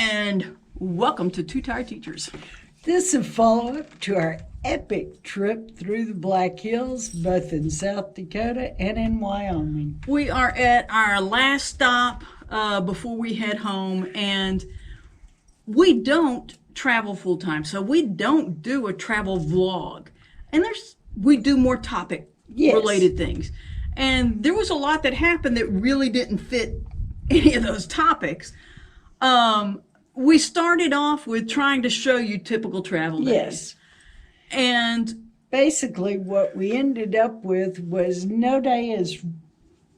and welcome to Two Tired Teachers. This is a follow-up to our epic trip through the Black Hills, both in South Dakota and in Wyoming. We are at our last stop before we head home, and we don't travel full-time, so we don't do a travel vlog. And we do more topic-related things. And there was a lot that happened that really didn't fit any of those topics. We started off with trying to show you typical travel days. Yes. And basically what we ended up with was no day is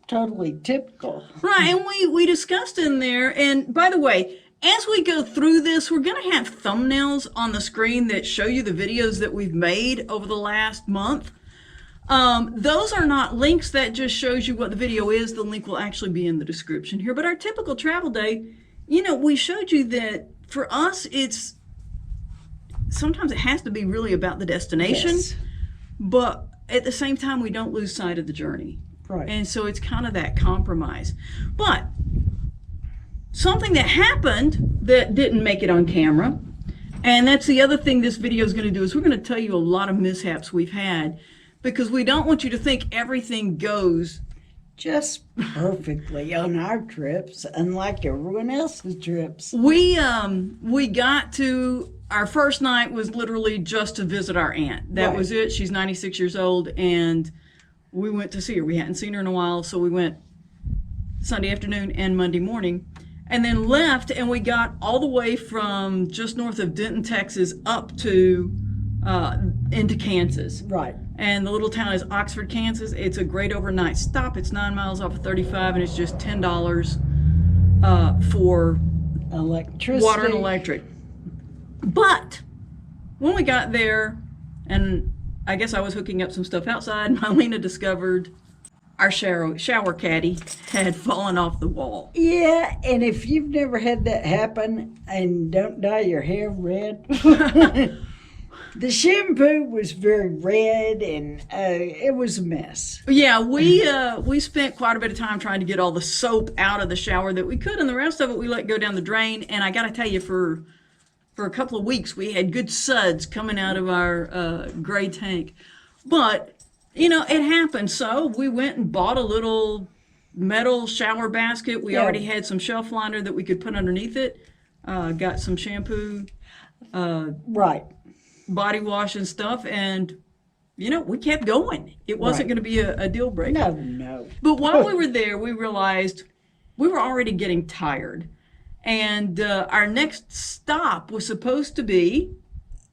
totally typical. Right, and we discussed in there, and by the way, as we go through this, we're going to have thumbnails on the screen that show you the videos that we've made over the last month. Those are not links, that just shows you what the video is. The link will actually be in the description here. But our typical travel day, you know, we showed you that for us, sometimes it has to be really about the destination, yes, but at the same time, we don't lose sight of the journey. Right. And so it's kind of that compromise. But something that happened that didn't make it on camera, and that's the other thing this video is going to do, is we're going to tell you a lot of mishaps we've had, because we don't want you to think everything goes just perfectly on our trips, unlike everyone else's trips. We got to, our first night was literally just to visit our aunt. That was it. She's 96 years old, and we went to see her. We hadn't seen her in a while, so we went Sunday afternoon and Monday morning, and then left, and we got all the way from just north of Denton, Texas, up to into Kansas. Right. And the little town is Oxford, Kansas. It's a great overnight stop. It's 9 miles off of 35, and it's just $10 for electricity, water and electric. But when we got there, and I guess I was hooking up some stuff outside, Mylena discovered our shower caddy had fallen off the wall. Yeah, and if you've never had that happen, and don't dye your hair red, the shampoo was very red, and it was a mess. Yeah, we spent quite a bit of time trying to get all the soap out of the shower that we could, and the rest of it we let go down the drain. And I got to tell you, for a couple of weeks, we had good suds coming out of our gray tank. But, you know, it happened. So we went and bought a little metal shower basket. We already had some shelf liner that we could put underneath it. Got some shampoo. Right. Body wash and stuff, and you know, we kept going. It wasn't going to be a deal breaker. No. But while we were there, we realized we were already getting tired, and our next stop was supposed to be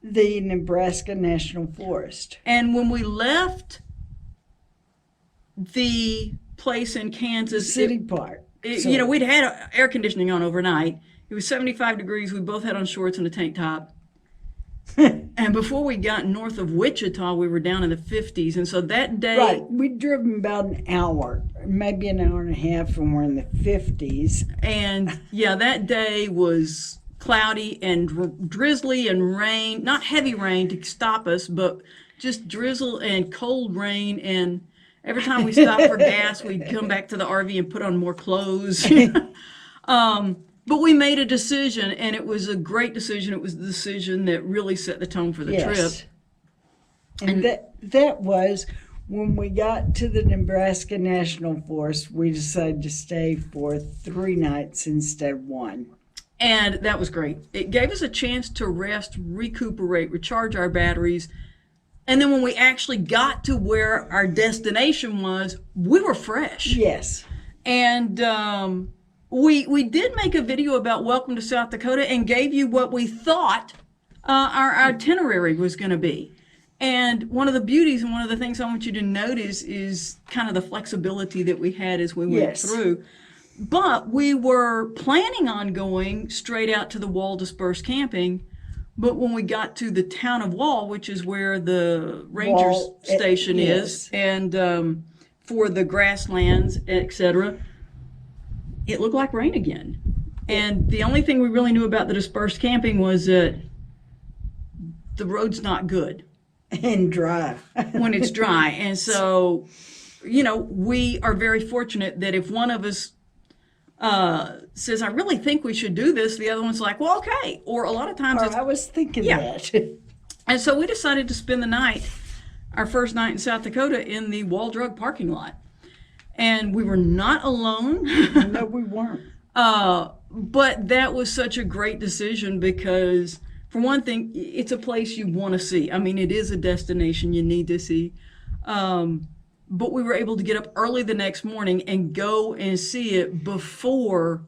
the Nebraska National Forest. And when we left the place in Kansas, City Park, you know, we'd had air conditioning on overnight. It was 75 degrees. We both had on shorts and a tank top. And before we got north of Wichita, we were down in the 50s. And so that day... Right. We'd driven about an hour, maybe an hour and a half, and we're in the 50s. And, yeah, that day was cloudy and drizzly and rain. Not heavy rain to stop us, but just drizzle and cold rain. And every time we stopped for gas, we'd come back to the RV and put on more clothes. But we made a decision, and it was a great decision. It was the decision that really set the tone for the trip. And that was when we got to the Nebraska National Forest, we decided to stay for 3 nights instead of 1. And that was great. It gave us a chance to rest, recuperate, recharge our batteries. And then when we actually got to where our destination was, we were fresh. Yes. And we did make a video about Welcome to South Dakota and gave you what we thought our itinerary was going to be. And one of the beauties and one of the things I want you to notice is kind of the flexibility that we had as we went through. But we were planning on going straight out to the Wall Dispersed Camping. But when we got to the town of Wall, which is where the Rangers station is, and for the grasslands, etc., it looked like rain again. And the only thing we really knew about the dispersed camping was that the road's not good. And dry. When it's dry. And so, you know, we are very fortunate that if one of us says, I really think we should do this. The other one's like, well, okay. Or a lot of times Or it's, I was thinking that. and so we decided to spend the night, our first night in South Dakota, in the Wall Drug parking lot. And we were not alone. No, we weren't. But that was such a great decision because, for one thing, it's a place you want to see. I mean, it is a destination you need to see. But we were able to get up early the next morning and go and see it before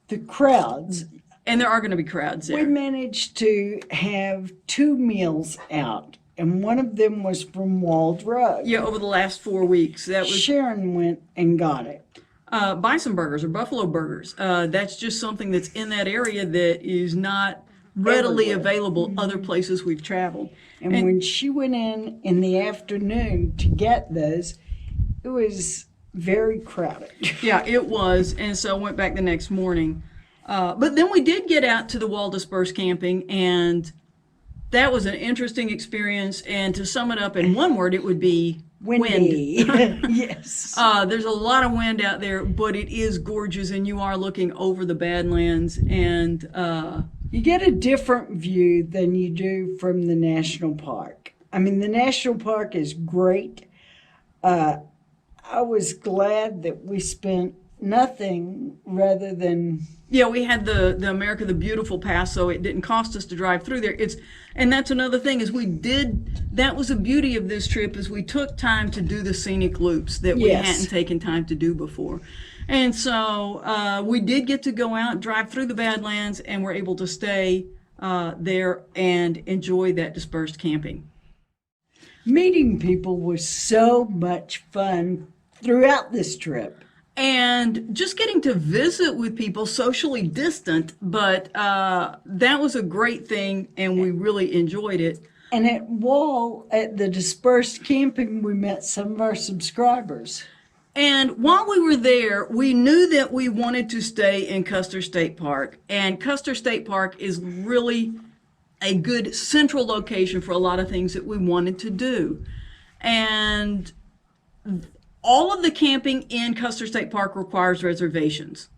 The crowds. and there are going to be crowds We there. managed to have 2 meals out, and one of them was from Wall Drug. Yeah, over the last 4 weeks. That was Sharon went and got it. bison burgers or buffalo burgers. That's just something that's in that area that is not readily Everywhere. available other places we've traveled. And when she went in the afternoon to get those, it was very crowded. Yeah, it was. And so I went back the next morning. But then we did get out to the Wall Dispersed Camping, and that was an interesting experience. And to sum it up in one word, it would be Windy. Yes. There's a lot of wind out there, but it is gorgeous, and you are looking over the Badlands. And You get a different view than you do from the national park. I mean, the national park is great. I was glad that we spent nothing rather than yeah, we had the America the Beautiful pass, so it didn't cost us to drive through there. And that's another thing is that was the beauty of this trip is we took time to do the scenic loops that we Yes. hadn't taken time to do before. And so we did get to go out, drive through the Badlands, and we're able to stay there and enjoy that dispersed camping. meeting people was so much fun throughout this trip. And just getting to visit with people socially distant, but that was a great thing, and we really enjoyed it. And at the dispersed camping, we met some of our subscribers. And while we were there, we knew that we wanted to stay in Custer State Park. And Custer State Park is really a good central location for a lot of things that we wanted to do. And all of the camping in Custer State Park requires reservations.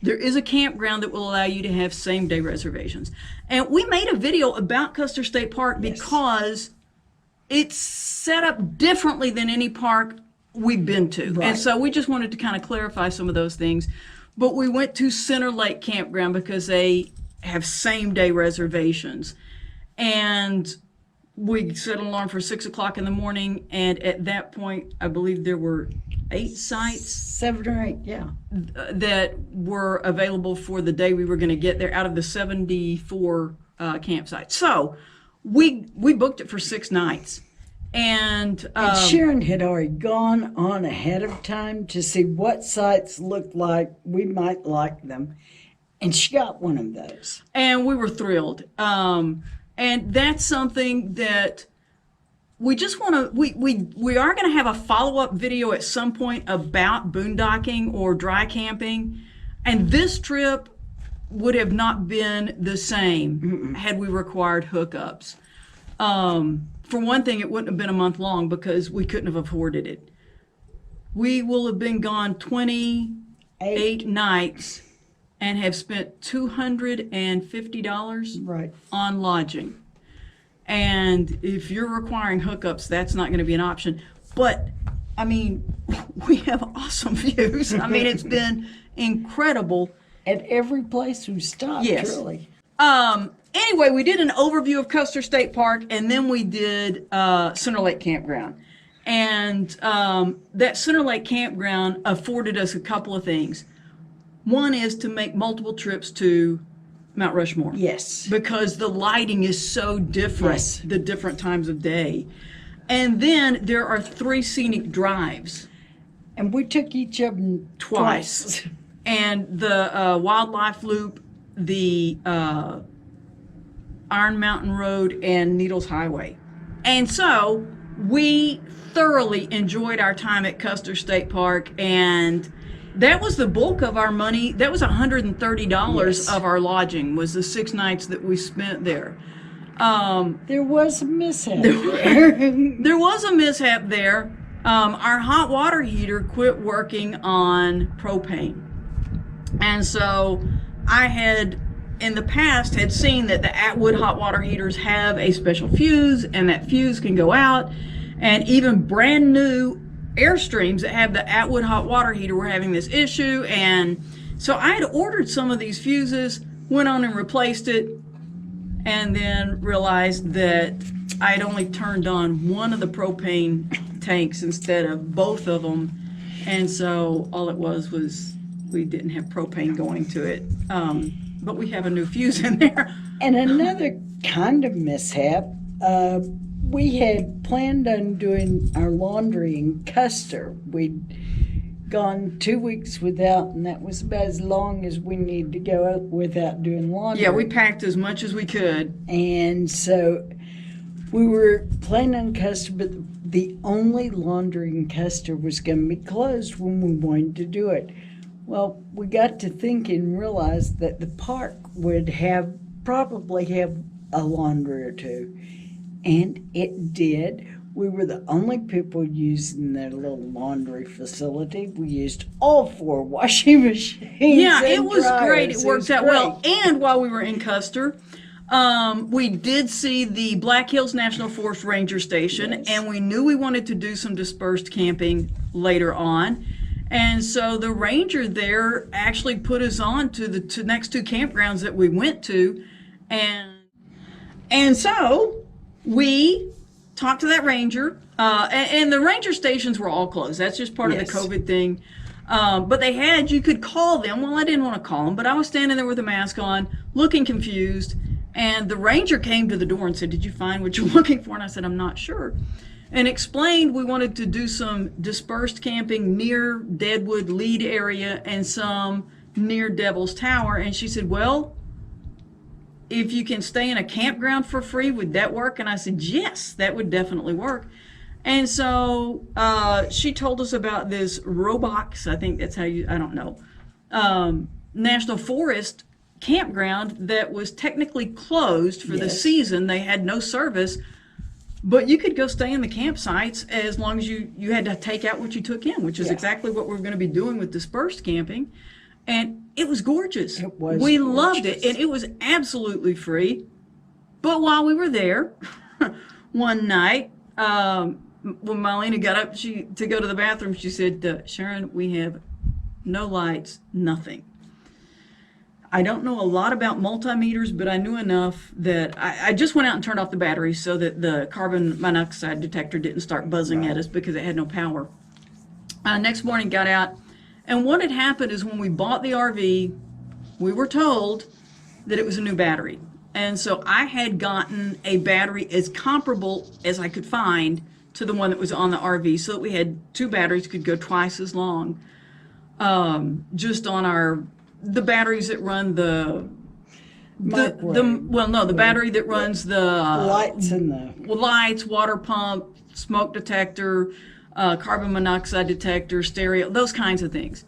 There is a campground that will allow you to have same-day reservations. And we made a video about Custer State Park because it's set up differently than any park we've been to. Right. And so we just wanted to kind of clarify some of those things. But we went to Center Lake Campground because they have same-day reservations. And we set an alarm for 6 o'clock in the morning, and at that point, I believe there were 8 sites 7 or 8, yeah. that were available for the day we were going to get there out of the 74 campsites. So we booked it for 6 nights. And Sharon had already gone on ahead of time to see what sites looked like we might like them. And she got one of those. we were thrilled. And that's something that we just want to, we are going to have a follow-up video at some point about boondocking or dry camping. And this trip would have not been the same had we required hookups. For one thing, it wouldn't have been a month long because we couldn't have afforded it. We will have been gone 28 nights and have spent $250 Right. on lodging. And if you're requiring hookups, that's not going to be an option. But, I mean, we have awesome views. I mean, it's been incredible. At every place we stopped, Yes. really. Anyway, we did an overview of Custer State Park, and then we did Center Lake Campground. And that Center Lake Campground afforded us a couple of things. One is to make multiple trips to Mount Rushmore. Yes. Because the lighting is so different, Yes. the different times of day. And then there are 3 scenic drives. And we took each of them Twice. And the Wildlife Loop, the Iron Mountain Road, and Needles Highway. And so we thoroughly enjoyed our time at Custer State Park, and that was the bulk of our money. That was $130 Yes. of our lodging, was the 6 nights that we spent there. There was a mishap there. There was a mishap there. Our hot water heater quit working on propane. And so I had, in the past, had seen that the Atwood hot water heaters have a special fuse, and that fuse can go out. And even brand new Airstreams that have the Atwood hot water heater were having this issue. And so I had ordered some of these fuses, went on and replaced it, and then realized that I had only turned on one of the propane tanks instead of both of them. And so all it was we didn't have propane going to it. But we have a new fuse in there. And another kind of mishap, we had planned on doing our laundry in Custer. We'd gone 2 weeks without, and that was about as long as we needed to go out without doing laundry. Yeah, we packed as much as we could. And so we were planning on Custer, but the only laundry in Custer was going to be closed when we wanted to do it. Well, we got to thinking and realized that the park would probably have a laundry or two. And it did. We were the only people using their little laundry facility. We used all 4 washing machines. Yeah, and it was dryers. great. It worked out great. well. And while we were in Custer, we did see the Black Hills National Forest Ranger Station, Yes. and we knew we wanted to do some dispersed camping later on. And so the ranger there actually put us on to the next 2 campgrounds that we went to. And so we talked to that ranger, and the ranger stations were all closed. That's just part of the Yes. COVID thing. But you could call them. Well, I didn't want to call them, but I was standing there with a mask on, looking confused. And the ranger came to the door and said, "Did you find what you're looking for?" And I said, "I'm not sure." And explained we wanted to do some dispersed camping near Deadwood Lead area and some near Devil's Tower. And she said, "Well, if you can stay in a campground for free, would that work?" And I said, "Yes, that would definitely work." And so she told us about this Robox, I think that's how I don't know, National Forest campground that was technically closed for the Yes. season. They had no service, but you could go stay in the campsites as long as you had to take out what you took in, which is Yeah. exactly what we're going to be doing with dispersed camping. And it was gorgeous. It was We gorgeous. loved it, and it was absolutely free. But while we were there, one night, when Marlena got up to go to the bathroom, she said, "Sharon, we have no lights, nothing." I don't know a lot about multimeters, but I knew enough that I just went out and turned off the batteries so that the carbon monoxide detector didn't start buzzing at us because it had no power. Next morning, got out, and what had happened is when we bought the RV, we were told that it was a new battery. And so I had gotten a battery as comparable as I could find to the one that was on the RV, so that we had 2 batteries, could go twice as long, just on the batteries that run the battery that runs the lights and the lights, water pump, smoke detector, carbon monoxide detector, stereo, those kinds of things.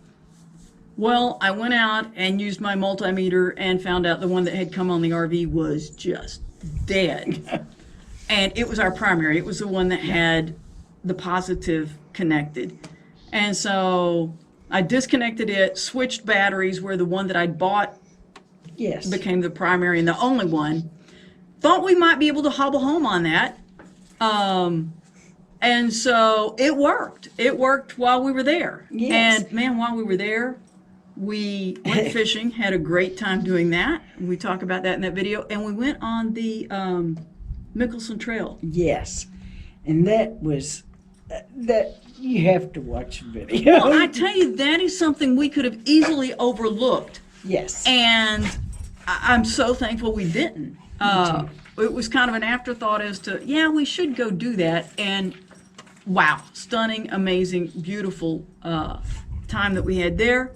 Well, I went out and used my multimeter and found out the one that had come on the RV was just dead. And it was our primary. It was the one that had the positive connected. And so I disconnected it, switched batteries where the one that I'd bought yes. became the primary and the only one. Thought we might be able to hobble home on that. And so it worked. It worked while we were there. Yes. And man, while we were there, we went fishing, had a great time doing that. We talk about that in that video. And we went on the Mickelson Trail. Yes. And that was, that you have to watch the video. Well, I tell you, that is something we could have easily overlooked. Yes. And I'm so thankful we didn't. It was kind of an afterthought as to, yeah, we should go do that. And wow, stunning, amazing, beautiful time that we had there.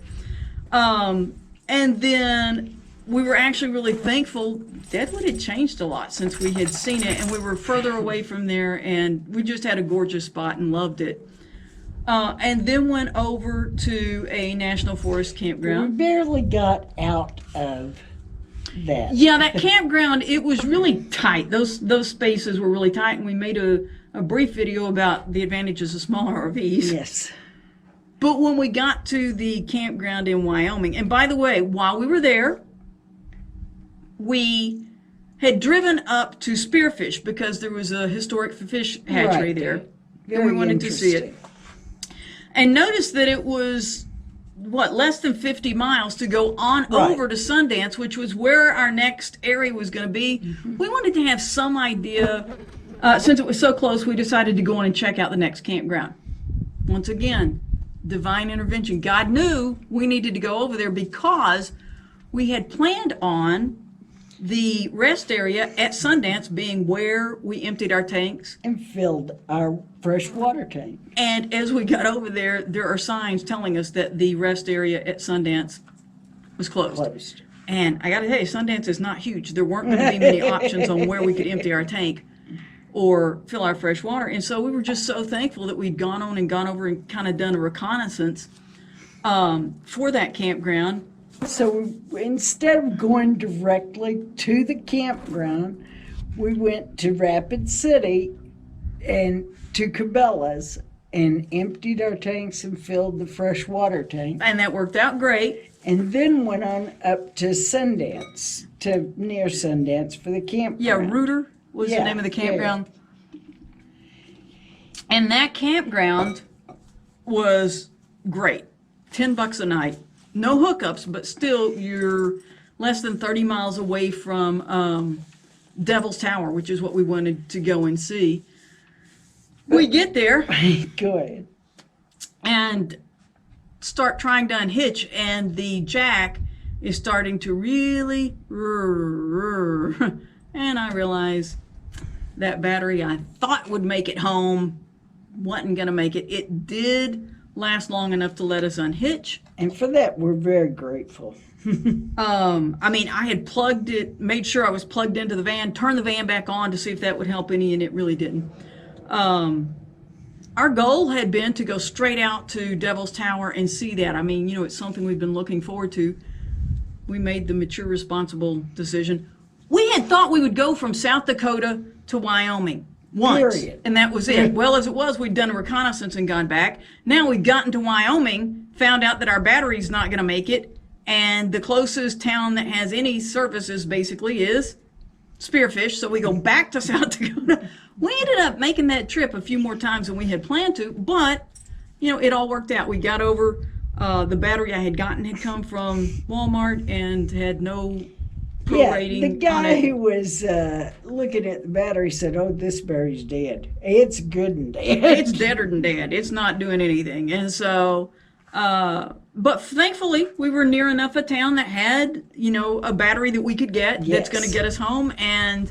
And then we were actually really thankful. Deadwood had changed a lot since we had seen it, and we were further away from there, and we just had a gorgeous spot and loved it. And then went over to a National Forest we campground. barely got out of that. Yeah, that campground, it was really tight. Those spaces were really tight, and we made a brief video about the advantages of smaller RVs. Yes. But when we got to the campground in Wyoming, and by the way, while we were there, we had driven up to Spearfish because there was a historic fish hatchery Right. there. Very And we wanted to see it. interesting. And noticed that it was, less than 50 miles to go on Right. over to Sundance, which was where our next area was going to be. Mm-hmm. We wanted to have some idea. Since it was so close, we decided to go in and check out the next campground. Once again, divine intervention. God knew we needed to go over there because we had planned on the rest area at Sundance being where we emptied our tanks. And filled our fresh water tank. And as we got over there, there are signs telling us that the rest area at Sundance was closed. Closed. And I got to tell you, Sundance is not huge. There weren't going to be many options on where we could empty our tank or fill our fresh water. And so we were just so thankful that we'd gone over and kind of done a reconnaissance for that campground. So instead of going directly to the campground, we went to Rapid City and to Cabela's and emptied our tanks and filled the fresh water tank. And that worked out great. And then went on up to Sundance, to near Sundance for the campground. Yeah, Rooter was the Yeah, name of the yeah. campground. And that campground was great. $10 a night. No hookups, but still you're less than 30 miles away from Devil's Tower, which is what we wanted to go and see. We get there Go ahead. and start trying to unhitch, and the jack is starting to really and I realize that battery I thought would make it home wasn't going to make it. It did last long enough to let us unhitch. And for that, we're very grateful. I mean, I had plugged it, made sure I was plugged into the van, turned the van back on to see if that would help any, and it really didn't. Our goal had been to go straight out to Devil's Tower and see that. I mean, it's something we've been looking forward to. We made the mature, responsible decision. We had thought we would go from South Dakota to Wyoming once, Period. and that was it. Well, as it was, we'd done a reconnaissance and gone back. Now we'd gotten to Wyoming, found out that our battery's not going to make it, and the closest town that has any services basically is Spearfish, so we go back to South Dakota. We ended up making that trip a few more times than we had planned to, but it all worked out. We got over. The battery I had gotten had come from Walmart and had no prorating. The on guy it. who was looking at the battery said, "Oh, this battery's dead. It's good and dead." It's deader than dead. It's not doing anything. And so, but thankfully, we were near enough a town that had, a battery that we could get that's Yes. going to get us home. And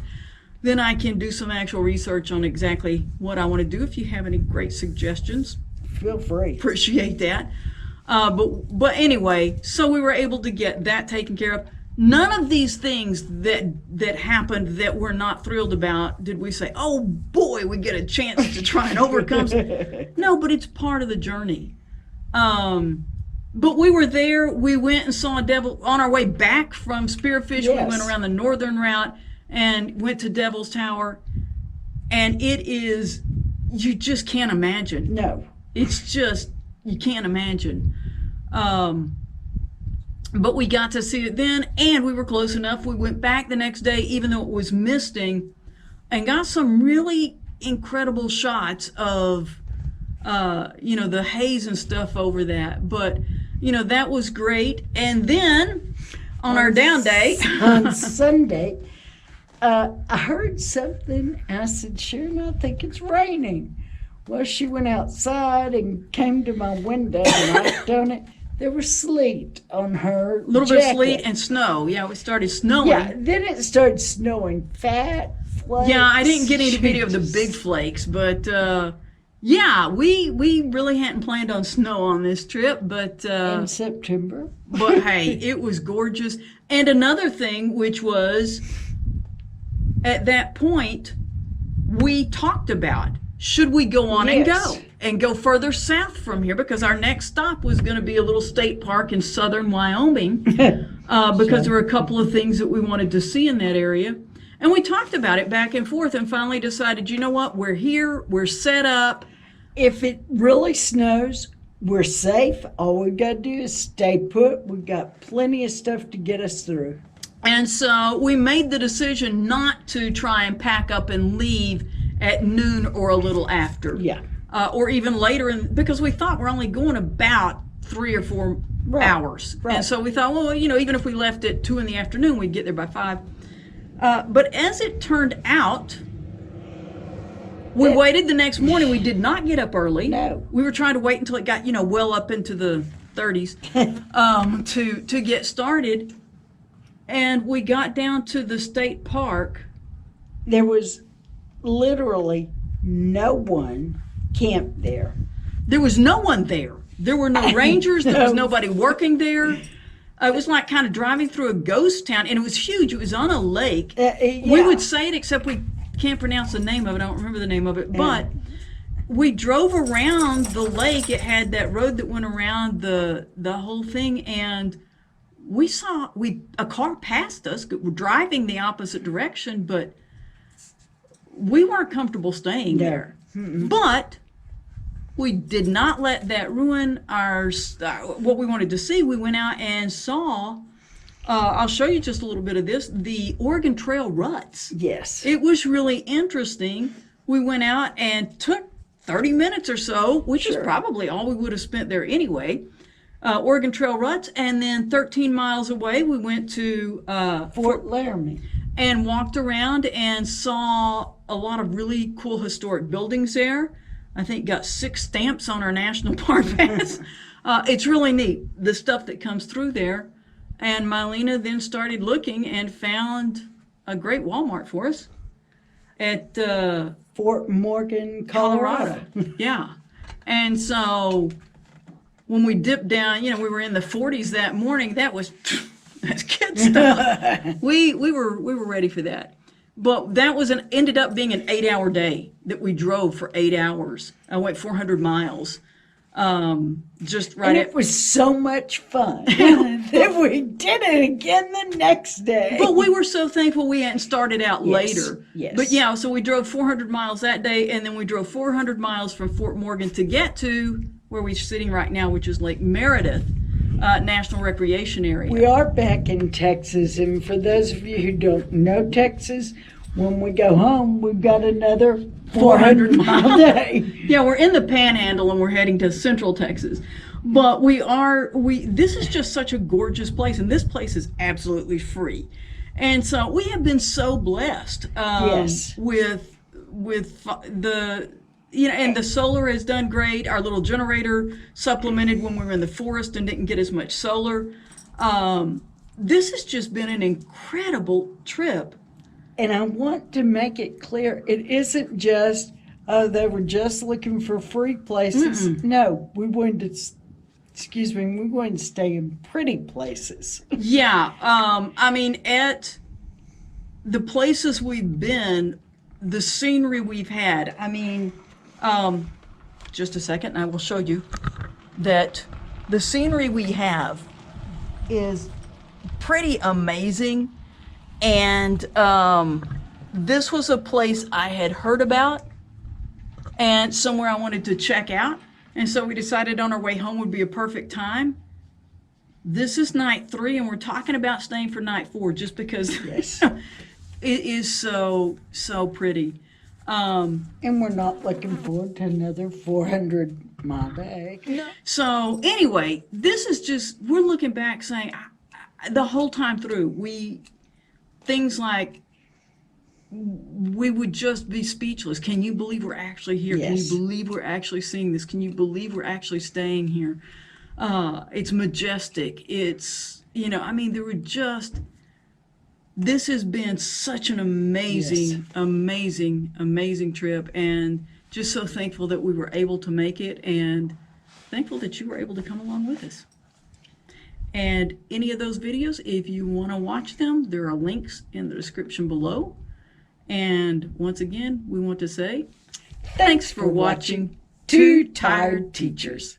then I can do some actual research on exactly what I want to do. If you have any great suggestions, Feel free. appreciate that. But anyway, so we were able to get that taken care of. None of these things that happened that we're not thrilled about did we say, oh boy, we get a chance to try and overcome. No, but it's part of the journey. But we were there. We went and saw a devil on our way back from Spearfish. Yes. We went around the northern route and went to Devil's Tower. And it is, you just can't imagine. No. It's just, you can't imagine. But we got to see it then, and we were close enough. We went back the next day, even though it was misting, and got some really incredible shots of, the haze and stuff over that. But, that was great. And then on our down day, On Sunday, I heard something. I said, "Sharon, I think it's raining." Well, she went outside and came to my window and knocked on it. There was sleet on her a little bit of jacket. sleet and snow. Yeah, it started snowing. Yeah, then it started snowing. Fat flakes. Yeah, I didn't get any video of the big flakes, but yeah, we really hadn't planned on snow on this trip, but in September. but hey, it was gorgeous. And another thing, which was at that point, we talked about, should we go on Yes. and go further south from here, because our next stop was going to be a little state park in southern Wyoming, because there were a couple of things that we wanted to see in that area. And we talked about it back and forth and finally decided, you know what, we're here, we're set up. If it really snows, we're safe. All we got to do is stay put. We've got plenty of stuff to get us through. And so we made the decision not to try and pack up and leave at noon or a little after. Yeah. Or even later, because we thought we're only going about 3 or 4 hours. Right. And so we thought, well, even if we left at 2 in the afternoon, we'd get there by 5. But as it turned out, we waited the next morning. We did not get up early. No. We were trying to wait until it got, well up into the 30s to get started. And we got down to the state park. There was literally no one camped there. There was no one there. There were no rangers. There was nobody working there. It was like kind of driving through a ghost town, and it was huge. It was on a lake. Yeah. We would say it, except we can't pronounce the name of it. I don't remember the name of it. But we drove around the lake. It had that road that went around the whole thing, and we saw a car passed us. We're driving the opposite direction, but we weren't comfortable staying there. But we did not let that ruin our what we wanted to see. We went out and saw, I'll show you just a little bit of this, the Oregon Trail ruts. Yes. It was really interesting. We went out and took 30 minutes or so, which is probably all we would have spent there anyway. Oregon Trail ruts, and then 13 miles away we went to Fort Laramie. And walked around and saw a lot of really cool historic buildings there. I think got 6 stamps on our National Park Pass. It's really neat, the stuff that comes through there. And Mylena then started looking and found a great Walmart for us at Fort Morgan, Colorado. Yeah. And so when we dipped down, we were in the 40s that morning. That's kid stuff. we were ready for that. But that ended up being an 8-hour day that we drove for 8 hours. I went 400 miles. Just right. And it was so much fun that we did it again the next day. But we were so thankful we hadn't started out later. Yes. But yeah, so we drove 400 miles that day, and then we drove 400 miles from Fort Morgan to get to where we're sitting right now, which is Lake Meredith National Recreation Area. We are back in Texas, and for those of you who don't know Texas, when we go home, we've got another 400-mile day. Yeah, we're in the Panhandle, and we're heading to Central Texas. But this is just such a gorgeous place, and this place is absolutely free. And so we have been so blessed with the... and the solar has done great. Our little generator supplemented when we were in the forest and didn't get as much solar. This has just been an incredible trip. And I want to make it clear, it isn't just, they were just looking for free places. Mm-mm. No, we wanted to stay in pretty places. Yeah, at the places we've been, the scenery we've had, just a second, and I will show you that the scenery we have is pretty amazing. And this was a place I had heard about and somewhere I wanted to check out. And so we decided on our way home would be a perfect time. This is night 3, and we're talking about staying for night 4 just because it is so pretty. And we're not looking forward to another 400-mile day. No. So anyway, this is just, we're looking back saying the whole time through, things like we would just be speechless. Can you believe we're actually here? Yes. Can you believe we're actually seeing this? Can you believe we're actually staying here? It's majestic. It's, there were just, this has been such an amazing, amazing trip, and just so thankful that we were able to make it, and thankful that you were able to come along with us. And any of those videos, if you want to watch them, there are links in the description below. And once again, we want to say, thanks for watching Two Tired Teachers.